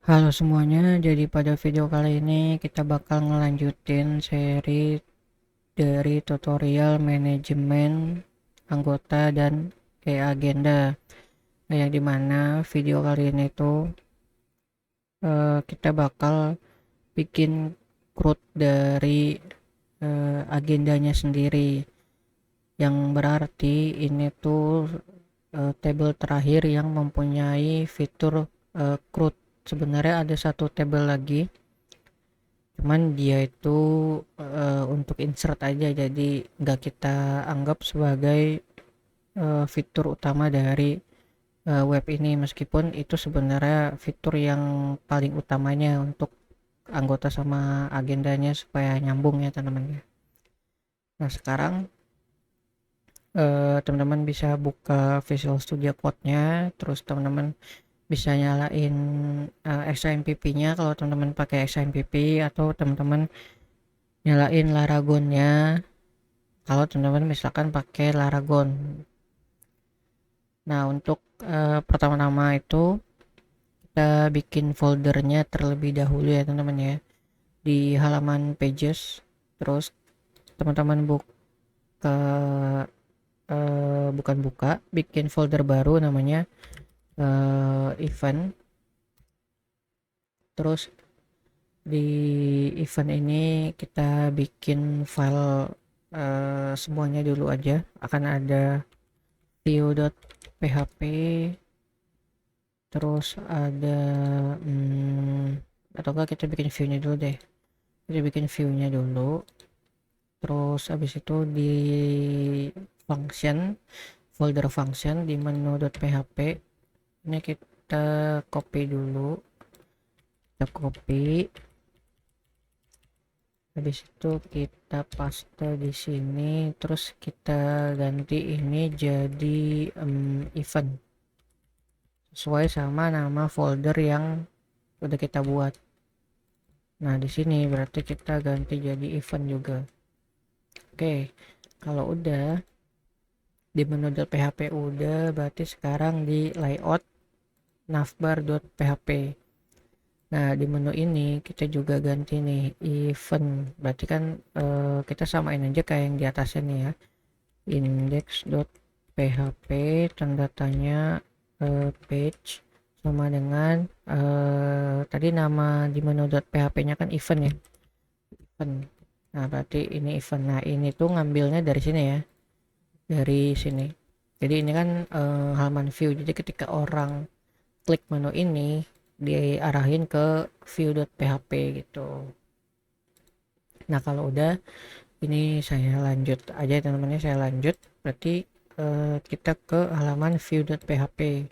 Halo semuanya, jadi pada video kali ini kita bakal ngelanjutin seri dari tutorial manajemen anggota dan agenda. Nah, yang dimana video kali ini tuh kita bakal bikin CRUD dari agendanya sendiri, yang berarti ini tuh tabel terakhir yang mempunyai fitur CRUD. Sebenarnya ada satu tabel lagi, cuman dia itu untuk insert aja, jadi nggak kita anggap sebagai fitur utama dari web ini, meskipun itu sebenarnya fitur yang paling utamanya untuk anggota sama agendanya supaya nyambung ya teman-teman. Nah sekarang teman-teman bisa buka Visual Studio Code-nya, terus teman-teman bisa nyalain XAMPP-nya kalau teman-teman pakai XAMPP, atau teman-teman nyalain Laragon-nya kalau teman-teman misalkan pakai Laragon. Nah, untuk pertama-tama itu kita bikin foldernya terlebih dahulu ya teman-teman ya. Di halaman pages, terus teman-teman buka bukan buka, bikin folder baru namanya event. Terus di event ini kita bikin file semuanya dulu aja. Akan ada view.php, terus ada atau enggak kita bikin view-nya dulu deh. Kita bikin view-nya dulu. Terus habis itu di function, folder function di menu.php ini kita copy dulu. Kita copy, habis itu kita paste di sini, terus kita ganti ini jadi event sesuai sama nama folder yang udah kita buat. Nah di sini berarti kita ganti jadi event juga. Oke, kalau udah di menu.php udah, berarti sekarang di layout navbar.php. Nah di menu ini kita juga ganti nih event, berarti kan kita samain aja kayak yang di atasnya nih ya, index.php tanda tanya page sama dengan tadi nama di menu.php nya kan event ya, event. Nah berarti ini event. Nah ini tuh ngambilnya dari sini ya, dari sini. Jadi ini kan halaman view, jadi ketika orang klik menu ini diarahin ke view.php gitu. Nah kalau udah, ini saya lanjut aja teman-teman, saya lanjut, berarti kita ke halaman view.php.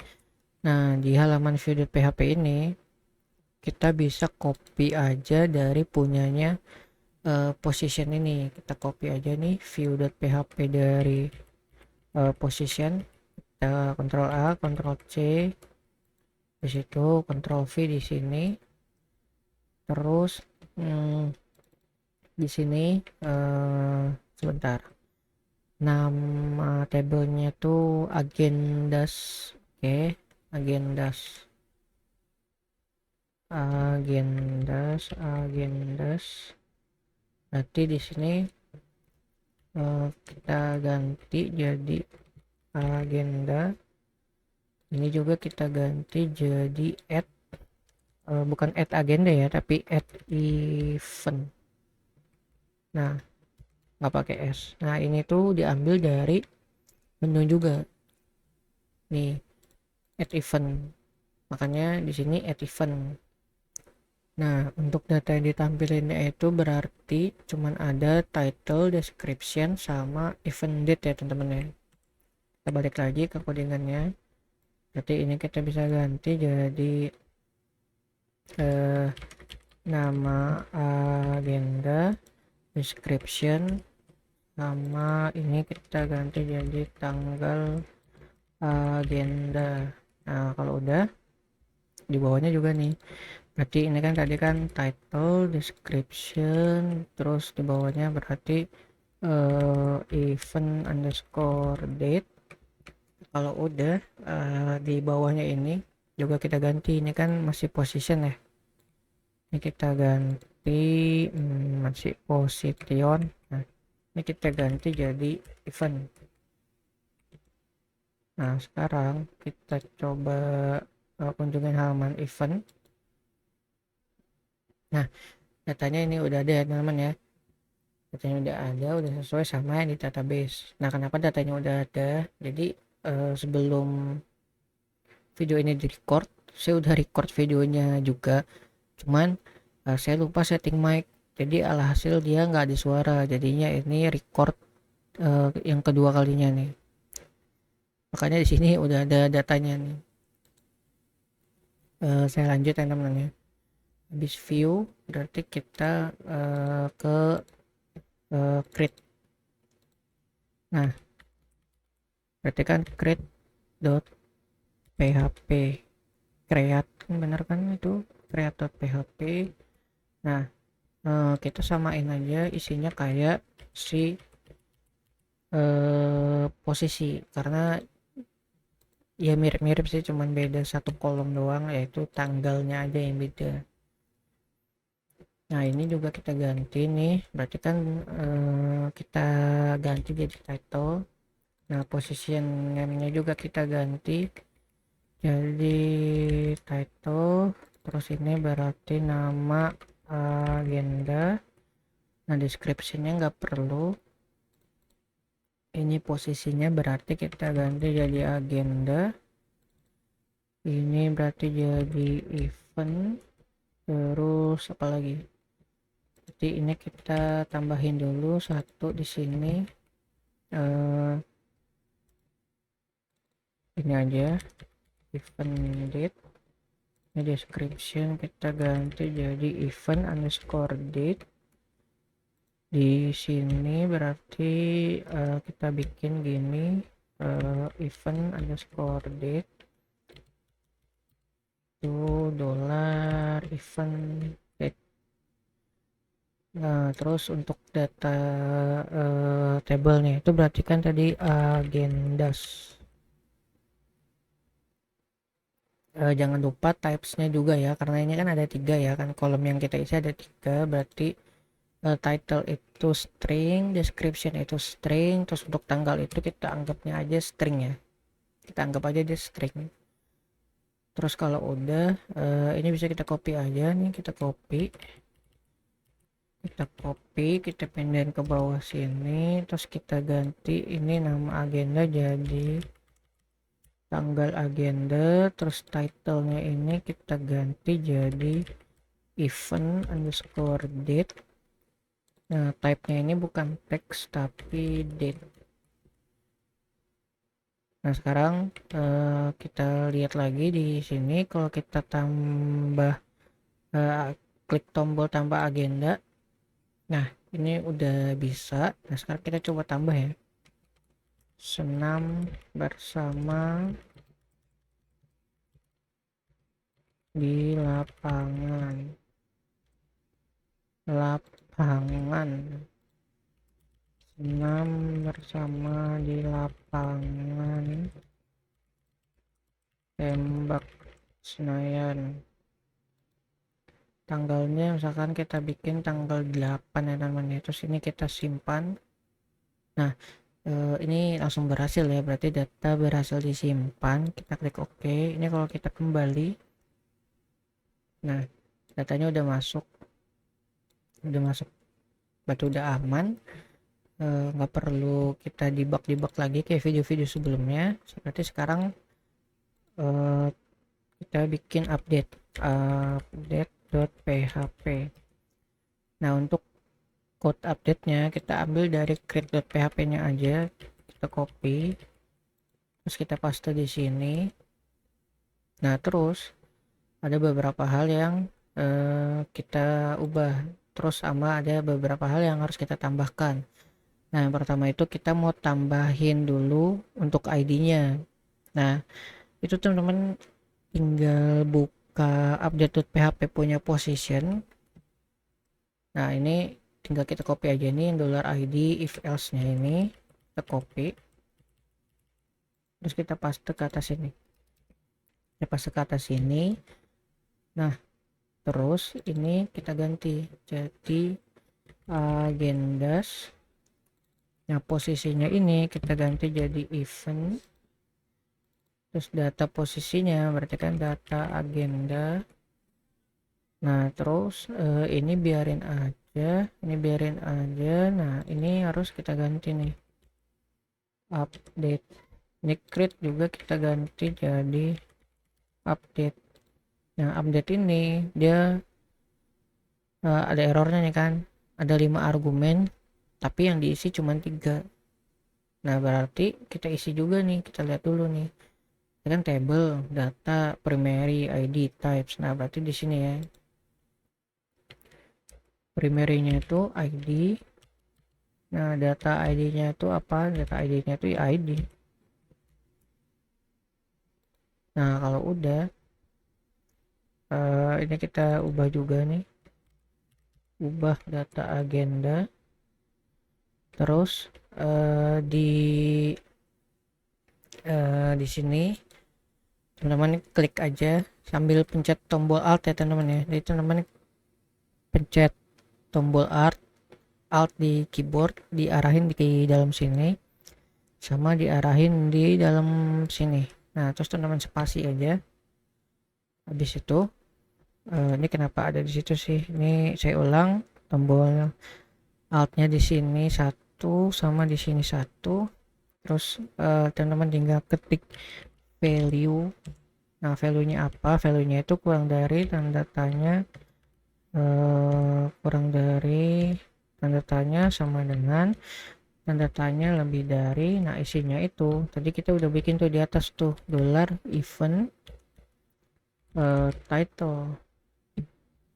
Nah di halaman view.php ini kita bisa copy aja dari punyanya position ini. Kita copy aja nih view.php dari position, kita Ctrl A, Ctrl C, di situ Ctrl V di sini, terus di sini sebentar, nama tabelnya tuh agendas. Oke, agendas, berarti di sini kita ganti jadi agenda. Ini juga kita ganti jadi add, bukan add agenda ya, tapi add event. Nah nggak pakai s. Nah ini tuh diambil dari menu juga nih, add event, makanya di sini add event. Nah untuk data yang ditampilin itu berarti cuman ada title, description, sama event date ya teman-teman ya. Kita balik lagi ke codingannya, berarti ini kita bisa ganti jadi nama agenda, description, sama ini kita ganti jadi tanggal agenda. Nah kalau udah, di bawahnya juga nih, berarti ini kan tadi kan title, description, terus di bawahnya berarti event underscore date. Kalau udah di bawahnya ini juga kita ganti, ini kan masih position ya, Ini kita ganti masih position. Nah, ini kita ganti jadi event. Nah, sekarang kita coba kunjungin halaman event. Nah, datanya ini udah ada ya teman-teman ya. Datanya udah ada, udah sesuai sama yang di database. Nah, kenapa datanya udah ada? Jadi sebelum video ini di record, saya udah record videonya juga, cuman saya lupa setting mic, jadi alhasil dia nggak ada suara, jadinya ini record yang kedua kalinya nih. Makanya di sini udah ada datanya nih. Saya lanjut ya teman-teman ya. Habis view berarti kita ke create. Nah, berarti kan create.php, create bener kan itu, create.php. Nah, kita samain aja isinya kayak si posisi, karena ya mirip-mirip sih, cuman beda satu kolom doang, yaitu tanggalnya aja yang beda. Nah, ini juga kita ganti nih, berarti kan kita ganti jadi title. Nah, position name-nya juga kita ganti jadi title. Terus ini berarti nama agenda. Nah, description-nya nggak perlu. Ini posisinya berarti kita ganti jadi agenda. Ini berarti jadi event. Terus apa lagi? Jadi ini kita tambahin dulu satu di sini. Ini aja event date. Ini description kita ganti jadi event underscore date. Di sini berarti kita bikin gini, event underscore date itu dollar event date. Nah, terus untuk data tabelnya itu berarti kan tadi agendas. Jangan lupa typesnya juga ya, karena ini kan ada 3 ya kan, kolom yang kita isi ada 3, berarti title itu string, description itu string, terus untuk tanggal itu kita anggapnya aja string ya, kita anggap aja dia string. Terus kalau udah ini bisa kita copy aja nih, kita copy, kita pindahin ke bawah sini, terus kita ganti ini nama agenda jadi tanggal agenda, terus titlenya ini kita ganti jadi event underscore date. Nah, type-nya ini bukan teks tapi date. Nah, sekarang kita lihat lagi di sini, kalau kita tambah klik tombol tambah agenda. Nah, ini udah bisa. Nah, sekarang kita coba tambah ya. Senam bersama di lapangan. Senam bersama di lapangan tembak Senayan. Tanggalnya misalkan kita bikin tanggal 8 ya teman-teman, terus ini kita simpan. Nah, ini langsung berhasil ya, berarti data berhasil disimpan. Kita klik OK. Ini kalau kita kembali, nah datanya udah masuk, berarti udah aman. Nggak perlu kita debug lagi kayak video-video sebelumnya. Seperti sekarang kita bikin update.php. Nah, untuk code update-nya kita ambil dari create.php nya aja, kita copy, terus kita paste di sini. Nah, terus ada beberapa hal yang kita ubah, terus sama ada beberapa hal yang harus kita tambahkan. Nah, yang pertama itu kita mau tambahin dulu untuk ID-nya. Nah, itu teman-teman tinggal buka update.php punya position. Nah, ini tinggal kita copy aja nih $id if else nya ini, kita copy, terus kita paste ke atas sini. Nah, Terus ini kita ganti jadi agendas. Nah, posisinya ini kita ganti jadi event. Terus data posisinya berarti kan data agenda. Nah, terus ini biarin aja, ini biarin aja. Nah, ini harus kita ganti nih. Update. Ini create juga kita ganti jadi update. Nah, update ini dia ada errornya nih kan. Ada 5 argumen, tapi yang diisi cuma 3. Nah, berarti kita isi juga nih. Kita lihat dulu nih. Ini kan table, data, primary, ID, types. Nah, berarti di sini ya. Primary-nya itu ID. Nah, data ID-nya itu apa? Data ID-nya itu ID. Nah, kalau udah ini kita ubah juga nih. Ubah data agenda. Terus di sini teman-teman klik aja sambil pencet tombol alt ya teman-teman ya. Jadi teman-teman pencet tombol alt di keyboard, diarahin di dalam sini sama diarahin di dalam sini. Nah, terus teman-teman spasi aja. Habis itu ini kenapa ada di situ sih? Ini saya ulang, tombol altnya di sini satu sama di sini satu. Terus teman-teman tinggal ketik value. Nah, value-nya apa? Value-nya itu kurang dari tanda tanya, kurang dari tanda tanya sama dengan tanda tanya lebih dari. Nah, isinya itu tadi kita udah bikin tuh di atas tuh dollar event title.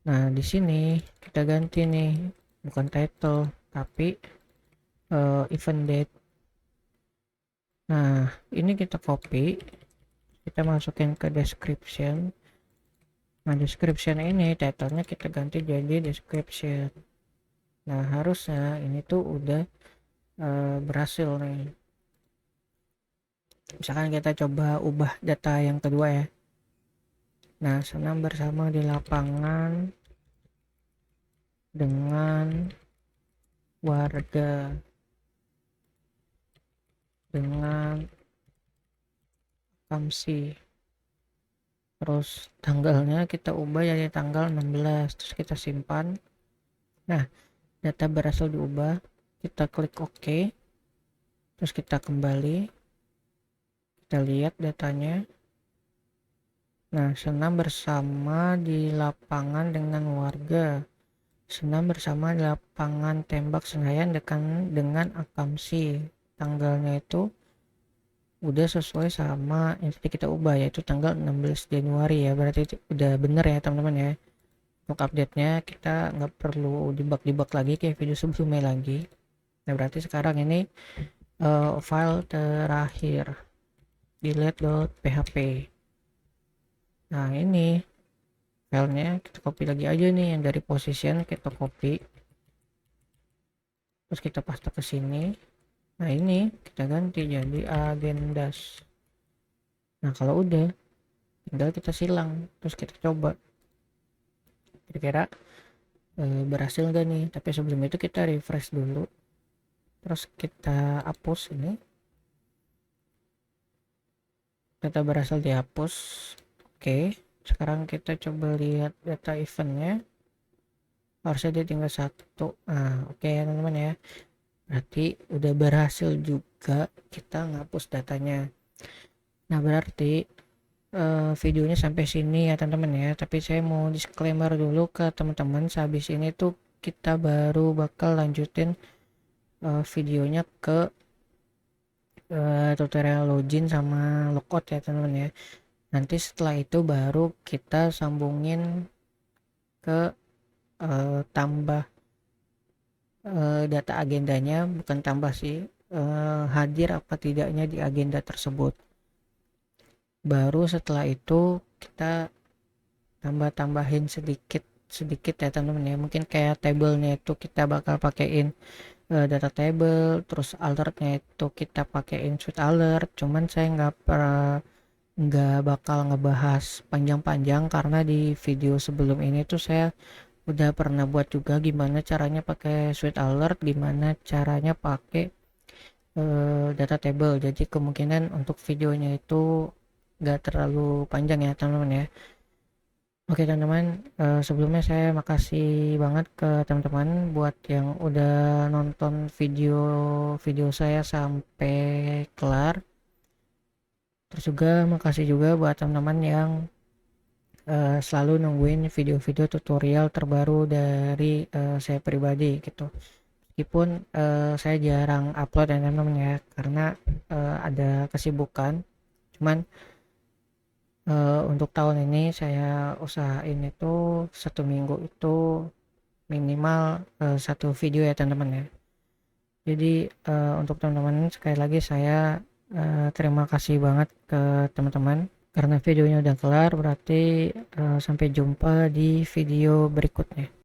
Nah, di sini kita ganti nih, bukan title tapi event date. Nah, ini kita copy, kita masukin ke description. Nah, description ini title-nya kita ganti jadi description. Nah, harusnya ini tuh udah berhasil nih. Misalkan kita coba ubah data yang kedua ya. Nah, senam bersama di lapangan dengan warga dengan Kamsi. Terus tanggalnya kita ubah jadi tanggal 16. Terus kita simpan. Nah, data berhasil diubah. Kita klik OK. Terus kita kembali. Kita lihat datanya. Nah, senam bersama di lapangan dengan warga. Senam bersama di lapangan tembak Senayan dengan Akamsi. Tanggalnya itu udah sesuai sama yang tadi kita ubah, yaitu tanggal 16 Januari ya. Berarti udah bener ya teman-teman ya. Untuk update nya kita nggak perlu debug lagi kayak video sebelumnya lagi. Nah, berarti sekarang ini file terakhir delete.php. Nah, ini filenya kita copy lagi aja nih, yang dari position kita copy, terus kita paste ke sini. Nah, ini kita ganti jadi agendas. Nah, kalau udah tinggal kita silang, terus kita coba kira-kira berhasil nggak nih. Tapi sebelum itu kita refresh dulu, terus kita hapus ini. Data berhasil dihapus. Oke, sekarang kita coba lihat data eventnya. Harusnya dia tinggal satu. Nah, oke ya teman-teman ya. Berarti udah berhasil juga kita ngapus datanya. Nah, berarti videonya sampai sini ya teman-teman ya. Tapi saya mau disclaimer dulu ke teman-teman. Sehabis ini tuh kita baru bakal lanjutin videonya ke tutorial login sama logout ya teman-teman ya. Nanti setelah itu baru kita sambungin ke tambah data agendanya, bukan tambah sih, hadir apa tidaknya di agenda tersebut. Baru setelah itu kita tambahin sedikit ya teman-teman ya. Mungkin kayak tabelnya itu kita bakal pakein data table, terus alertnya itu kita pakein suite alert. Cuman saya nggak bakal ngebahas panjang-panjang karena di video sebelum ini tuh saya udah pernah buat juga gimana caranya pakai Sweet Alert, gimana caranya pakai data table. Jadi kemungkinan untuk videonya itu nggak terlalu panjang ya teman-teman ya. Oke teman-teman, sebelumnya saya makasih banget ke teman-teman buat yang udah nonton video saya sampai kelar. Terus juga makasih juga buat teman-teman yang selalu nungguin video-video tutorial terbaru dari saya pribadi gitu. Meskipun saya jarang upload ya teman-teman ya, karena ada kesibukan. Cuman untuk tahun ini saya usahain itu 1 minggu itu minimal 1 video ya teman-teman ya. Jadi untuk teman-teman sekali lagi saya terima kasih banget ke teman-teman karena videonya udah kelar. Berarti sampai jumpa di video berikutnya.